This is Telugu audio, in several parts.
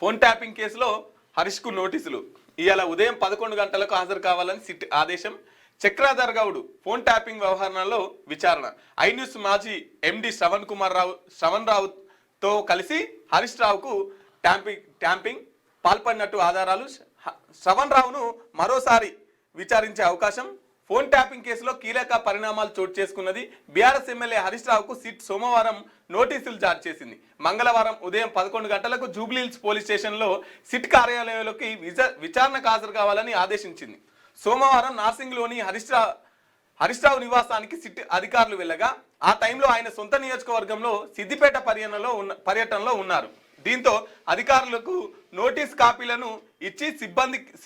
ఫోన్ ట్యాపింగ్ కేసులో హరీష్కు నోటీసులు. ఇవాళ ఉదయం 11 గంటలకు హాజరు కావాలని సిట్ ఆదేశం. చక్రాధర్ గౌడ్ ఫోన్ ట్యాపింగ్ వ్యవహారంలో విచారణ. ఐ న్యూస్ మాజీ ఎండి శ్రవణ్ రావుతో కలిసి హరీష్ రావుకు ట్యాంపింగ్ పాల్పడినట్టు ఆధారాలు. శ్రవణ్ రావును మరోసారి విచారించే అవకాశం. ఫోన్ ట్యాపింగ్ కేసులో కీలక పరిణామాలు చోటు చేసుకున్నది. బీఆర్ఎస్ ఎమ్మెల్యే హరీష్ రావుకు సిట్ సోమవారం నోటీసులు జారీ చేసింది. మంగళవారం ఉదయం 11 గంటలకు జూబ్లీహిల్స్ పోలీస్ స్టేషన్లో సిట్ కార్యాలయంలోకి విచారణకు హాజరు కావాలని ఆదేశించింది. సోమవారం నార్సింగ్లోని హరీష్ రావు నివాసానికి సిట్ అధికారులు వెళ్ళగా ఆ టైంలో ఆయన సొంత నియోజకవర్గంలో సిద్దిపేట పర్యటనలో ఉన్నారు. దీంతో అధికారులకు నోటీస్ కాపీలను ఇచ్చి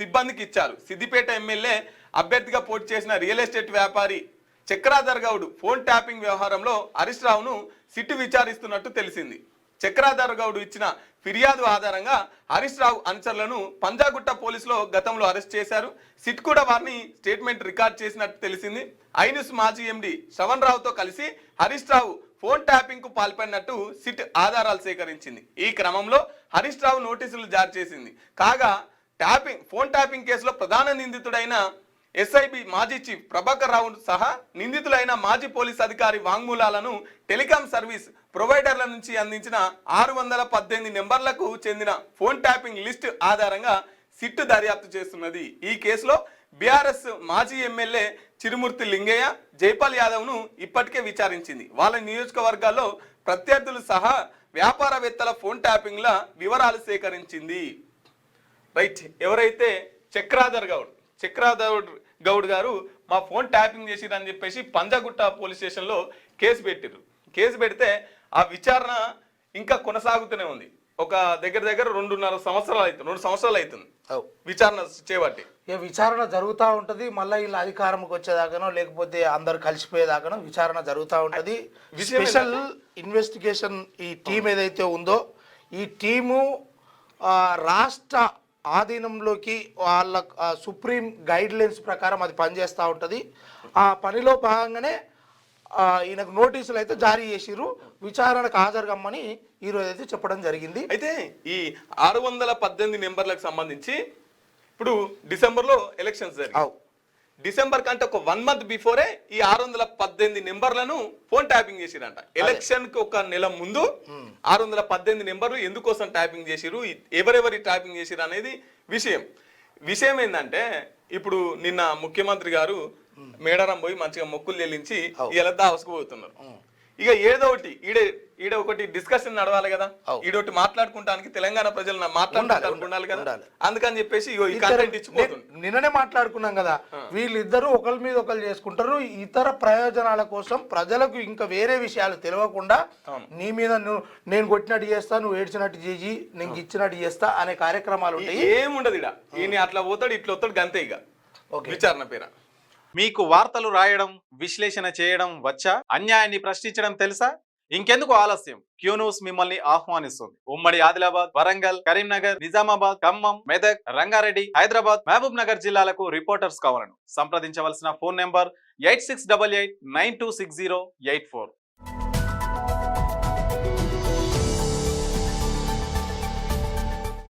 సిబ్బందికి ఇచ్చారు. సిద్దిపేట ఎమ్మెల్యే అభ్యర్థిగా పోటీ చేసిన రియల్ ఎస్టేట్ వ్యాపారి చక్రాధర్ గౌడ్ ఫోన్ ట్యాపింగ్ వ్యవహారంలో హరీష్ రావును సిట్ విచారిస్తున్నట్టు తెలిసింది. చక్రాధర్ గౌడ్ ఇచ్చిన ఫిర్యాదు ఆధారంగా హరీష్ రావు అనుచరులను పంజాగుట్ట పోలీసులో గతంలో అరెస్ట్ చేశారు. సిట్ కూడా వారిని స్టేట్మెంట్ రికార్డ్ చేసినట్టు తెలిసింది. ఐ న్యూస్ మాజీ ఎండి శ్రవణ్ రావుతో కలిసి హరీష్ రావు ఫోన్ ట్యాపింగ్ కు పాల్పడినట్టు సిట్ ఆధారాలు సేకరించింది. ఈ క్రమంలో హరీష్ రావు నోటీసులు జారీ చేసింది. కాగా ఫోన్ ట్యాపింగ్ కేసులో ప్రధాన నిందితుడైన ఎస్ఐబి మాజీ చీఫ్ ప్రభాకర్ రావు సహా నిందితులైన మాజీ పోలీస్ అధికారి వాంగ్మూలాలను టెలికాం సర్వీస్ ప్రొవైడర్ల నుంచి అందించిన 618 నెంబర్లకు చెందిన ఫోన్ ట్యాపింగ్ లిస్ట్ ఆధారంగా సిట్ దర్యాప్తు చేస్తున్నది. ఈ కేసులో బీఆర్ఎస్ మాజీ ఎమ్మెల్యే చిరుమూర్తి లింగయ్య, జైపాల్ యాదవ్ను ఇప్పటికే విచారించింది. వాళ్ళ నియోజకవర్గాల్లో ప్రత్యర్థులు సహా వ్యాపారవేత్తల ఫోన్ ట్యాపింగ్ల వివరాలు సేకరించింది. రైట్. ఎవరైతే చక్రాధర్ గౌడ్ గారు మా ఫోన్ ట్యాపింగ్ చేసిరని చెప్పేసి పంజాగుట్ట పోలీస్ స్టేషన్లో కేసు పెట్టిరు. కేసు పెడితే ఆ విచారణ ఇంకా కొనసాగుతూనే ఉంది. ఒక దగ్గర 2.5 సంవత్సరాలు అవుతుంది విచారణ చేపట్టి. విచారణ జరుగుతూ ఉంటుంది. మళ్ళీ ఇలా అధికారంకి వచ్చేదాకానో లేకపోతే అందరు కలిసిపోయేదాకానో విచారణ జరుగుతూ ఉంటుంది. స్పెషల్ ఇన్వెస్టిగేషన్ ఈ టీం ఏదైతే ఉందో ఈ టీము రాష్ట్ర ఆధీనంలోకి వాళ్ళ సుప్రీం గైడ్ లైన్స్ ప్రకారం అది పనిచేస్తూ ఉంటుంది. ఆ పనిలో భాగంగానే ఈయనకు నోటీసులు అయితే జారీ చేసిరు. విచారణకు హాజరు కమ్మని ఈరోజు అయితే చెప్పడం జరిగింది. అయితే ఈ 618 నెంబర్లకు సంబంధించి ఇప్పుడు డిసెంబర్లో ఎలక్షన్స్ జరిగాయి. డిసెంబర్ కంటే ఒక 1 మంత్ బిఫోరే ఈ 618 నెంబర్లను ఫోన్ ట్యాపింగ్ చేసిరంట. ఎలక్షన్ కి ఒక నెల ముందు 618 నెంబర్లు ఎందుకోసం ట్యాపింగ్ చేసిరు, ఎవరెవరి ట్యాపింగ్ చేసిరు అనేది విషయం ఏంటంటే, ఇప్పుడు నిన్న ముఖ్యమంత్రి గారు మేడారం పోయి మంచిగా మొక్కులు చెల్లించి ఇలా దావసుకు పోతున్నారు. ఇక ఏదో ఒకటి ఈడ ఒకటి డిస్కషన్ నడవాలి కదా, ఈడొకటి మాట్లాడుకుంటానికి తెలంగాణ ప్రజలు మాట్లాడుకుంటారు కదా, అందుకని చెప్పేసి నిన్ననే మాట్లాడుకున్నాం కదా, వీళ్ళిద్దరూ ఒకరి మీద ఒకరు చేసుకుంటారు ఇతర ప్రయోజనాల కోసం. ప్రజలకు ఇంకా వేరే విషయాలు తెలియకుండా నీ మీద నేను కొట్టినట్టు చేస్తా, నువ్వు ఏడ్చినట్టు చేసి నేను ఇచ్చినట్టు చేస్తా అనే కార్యక్రమాలు ఉంటాయి. ఏముండదు ఇడ. ఈయన అట్లా పోతాడు ఇట్లా వస్తాడు గంతే. ఇక విచారణ పేర మీకు వార్తలు రాయడం, విశ్లేషణ చేయడం వచ్చా? అన్యాయాన్ని ప్రశ్నించడం తెలుసా? ఇంకెందుకు ఆలస్యం? క్యూ న్యూస్ మిమ్మల్ని ఆహ్వానిస్తుంది. ఉమ్మడి ఆదిలాబాద్, వరంగల్, కరీంనగర్, నిజామాబాద్, ఖమ్మం, మెదక్, రంగారెడ్డి, హైదరాబాద్, మహబూబ్ నగర్ జిల్లాలకు రిపోర్టర్స్ కావాలను సంప్రదించవలసిన ఫోన్ నెంబర్ 8688926084.